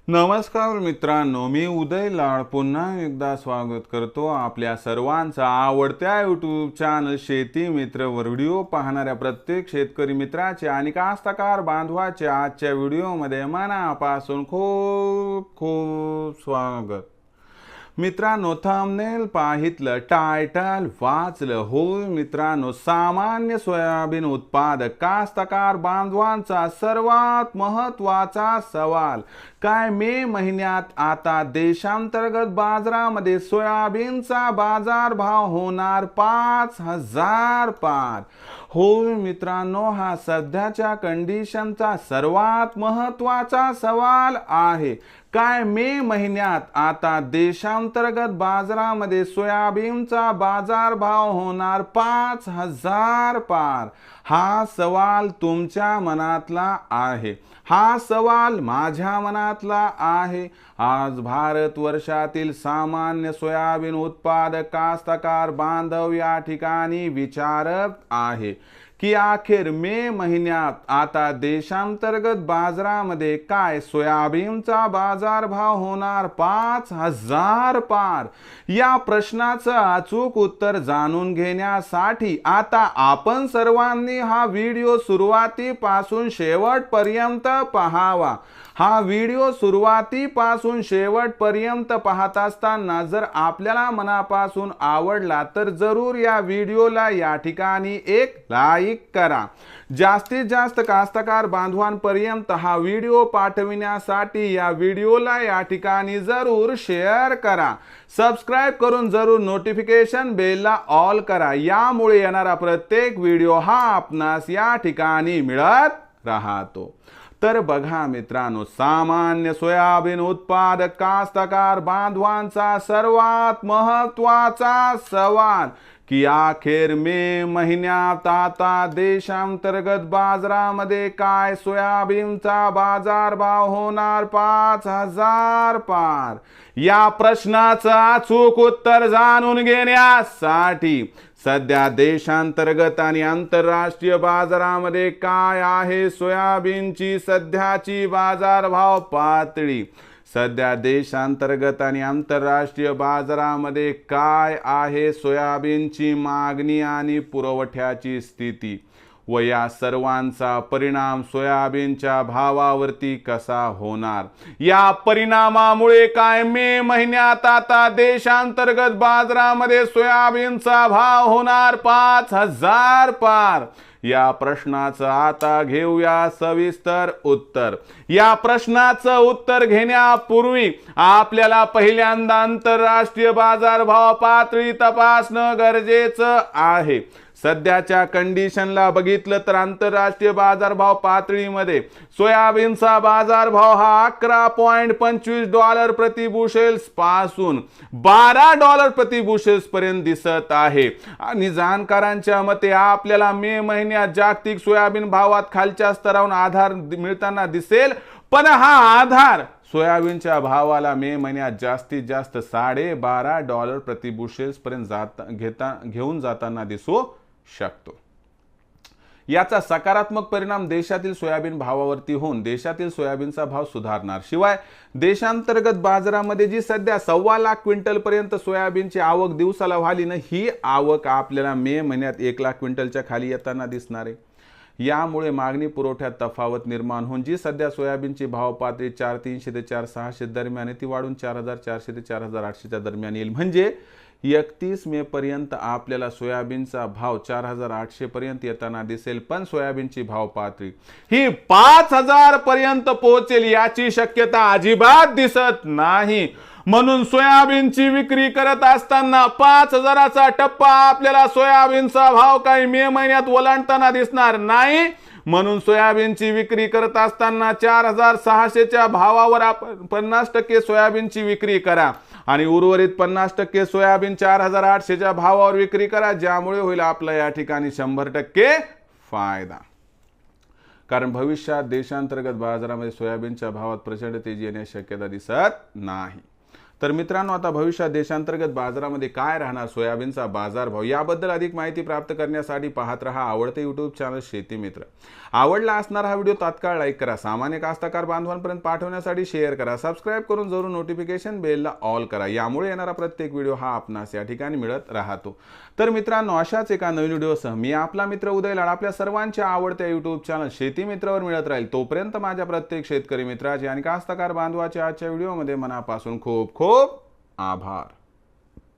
नमस्कार मित्रांनो, मी उदय लाड पुन्हा एकदा स्वागत करतो आपल्या सर्वांचा आवडत्या यूट्यूब चॅनल शेती मित्र वर व्हिडिओ पाहणाऱ्या प्रत्येक शेतकरी मित्राचे आणि कास्तकार बांधवाचे आजच्या व्हिडिओमध्ये मनापासून खूप खूप स्वागत। मित्रांनो, थंबनेल पाहितलं, टायटल वाचलं, होय मित्रांनो, सामान्य सोयाबीन उत्पादक कास्तकार बांधवांचा सर्वात महत्त्वाचा सवाल काय मे महिन्यात आता देशांतर्गत बाजारामध्ये सोयाबीनचा बाजारभाव होणार 5,000 पार। होय मित्रांनो, हा सध्याच्या कंडिशनचा सर्वात महत्त्वाचा सवाल आहे। काय मे महिन्यात आता देशांतर्गत बाजारामध्ये सोयाबीनचा बाजारभाव होणार 5,000 पार? हा सवाल तुमच्या मनातला आहे, हा सवाल माझ्या मनातला आहे। आज भारत वर्षातील सामान्य सोयाबीन उत्पादक कास्तकार बांधव या ठिकाणी विचारत आहे की अखेर मे महिन्यात आता देशांतर्गत बाजारामध्ये काय सोयाबीनचा बाजारभाव होणार 5,000 पार? या प्रश्नाचं अचूक उत्तर जाणून घेण्यासाठी आता आपण सर्वांनी हा व्हिडिओ सुरुवातीपासून शेवटपर्यंत पाहावा। हा व्हिडिओ सुरुवातीपासून शेवटपर्यंत पाहत असताना जर आपल्याला मनापासून आवडला तर जरूर या व्हिडिओला या ठिकाणी एक लाईक करा। जास्तीत जास्त कास्तकार बांधवांपर्यंत हा व्हिडिओ पाठविण्यासाठी या व्हिडिओला या ठिकाणी जरूर शेअर करा। सबस्क्राइब करून जरूर नोटिफिकेशन बेलला ऑल करा, यामुळे येणारा प्रत्येक व्हिडिओ हा आपणास या ठिकाणी मिळत राहतो। तर बघा मित्रांनो, सामान्य सोयाबीन उत्पादक कास्तकार बांधवांचा सर्वात महत्त्वाचा सवाल की अखेर मे महिन्यात आता देशांतर्गत बाजारामध्ये काय सोयाबीनचा बाजारभाव होणार 5,000 पार? या प्रश्नाचं अचूक उत्तर जाणून घेण्यासाठी सध्या देशांतर्गत आणि आंतरराष्ट्रीय बाजारामध्ये काय आहे सोयाबीनची सध्याची बाजारभाव पातळी? सध्या देशांतर्गत आणि आंतरराष्ट्रीय बाजारामध्ये काय आहे सोयाबीनची मागणी आणि पुरवठ्याची स्थिती व या सर्वांचा परिणाम सोयाबीनच्या भावावरती कसा होणार? या परिणामामुळे काय मे महिन्यात आता देशांतर्गत बाजारामध्ये सोयाबीनचा भाव होणार 5,000 पार? या प्रश्नाचं आता घेऊया सविस्तर उत्तर। या प्रश्नाचं उत्तर घेण्यापूर्वी आपल्याला पहिल्यांदा आंतरराष्ट्रीय बाजारभाव पातळी तपासणं गरजेचं आहे। सध्याच्या कंडिशनला बघितलं तर आंतरराष्ट्रीय बाजारभाव पातळीमध्ये सोयाबीनचा बाजारभाव हा $11.25 प्रति बुशेल्स पासून $12 प्रति बुशेल्स पर्यंत दिसत आहे। आणि जाणकारांच्या मते आपल्याला मे महिन्यात जागतिक सोयाबीन भावात खालच्या स्तरावरून आधार मिळताना दिसेल, पण हा आधार सोयाबीनच्या भावाला मे महिन्यात जास्तीत जास्त $12.5 प्रति बुशेल्स पर्यंत घेऊन जाताना दिसू शकतो। याचा सकारात्मक परिणाम देशातील सोयाबीन भावावरती होऊन देशातील सोयाबीनचा भाव सुधारणार। शिवाय देशांतर्गत बाजारामध्ये जी सध्या 1.25 लाख क्विंटल पर्यंत सोयाबीनची आवक दिवसाला व्हाली ना, ही आवक आपल्याला मे महिन्यात 1 लाख क्विंटलच्या खाली येताना दिसणार आहे। यामुळे मागणी पुरवठ्यात तफावत निर्माण होऊन जी सध्या सोयाबीनची भाव पातळी 4,300 ते 4,600 दरम्यान ती वाढून 4,400 ते 4,800 दरम्यान येईल। म्हणजे 31 मे पर्यंत आपल्याला सोयाबीनचा भाव 4,800 पर्यंत येताना दिसेल, पण सोयाबीनची भाव पातळी ही 5,000 पर्यंत पोहोचेल याची शक्यता अजिबात दिसत नाही। म्हणून सोयाबीनची विक्री करत असताना 5,000चा टप्पा आपल्याला सोयाबीनचा भाव काही मे महिन्यात ओलांडताना दिसणार नाही। म्हणून सोयाबीनची विक्री करत असताना 4,600च्या भावावर आपण 50% सोयाबीनची विक्री करा आणि उर्वरित 50% सोयाबीन 4,800च्या भावावर विक्री करा, ज्यामुळे होईल आपला या ठिकाणी 100% फायदा। कारण भविष्यात देशांतर्गत बाजारामध्ये सोयाबीनच्या भावात प्रचंड तेजी येण्याची शक्यता दिसत नाही। तर मित्रांनो, आता भविष्यात देशांतर्गत बाजारामध्ये काय राहणार, सोयाबीनचा बाजारभाव याबद्दल अधिक माहिती प्राप्त करण्यासाठी पाहत रहा आवडते यूट्यूब चॅनल शेती मित्र. आवडला असणारा हा व्हिडिओ तात्काळ लाईक करा, सामान्य कास्तकार बांधवांपर्यंत पाठवण्यासाठी शेअर करा, सबस्क्राईब करून जरूर नोटिफिकेशन बेलला ऑल करा. यामुळे येणारा प्रत्येक व्हिडिओ हा आपणास या ठिकाणी मिळत राहतो. तर मित्रांनो, अशाच एका नवीन व्हिडिओसह मी आपला मित्र उदय लाड आपल्या सर्वांच्या आवडत्या यूट्यूब चॅनल शेती मित्रावर मिळत राहील. तोपर्यंत माझ्या प्रत्येक शेतकरी मित्राचे आणि कास्तकार बांधवाचे आजच्या व्हिडिओमध्ये मनापासून खूप खूप आभार.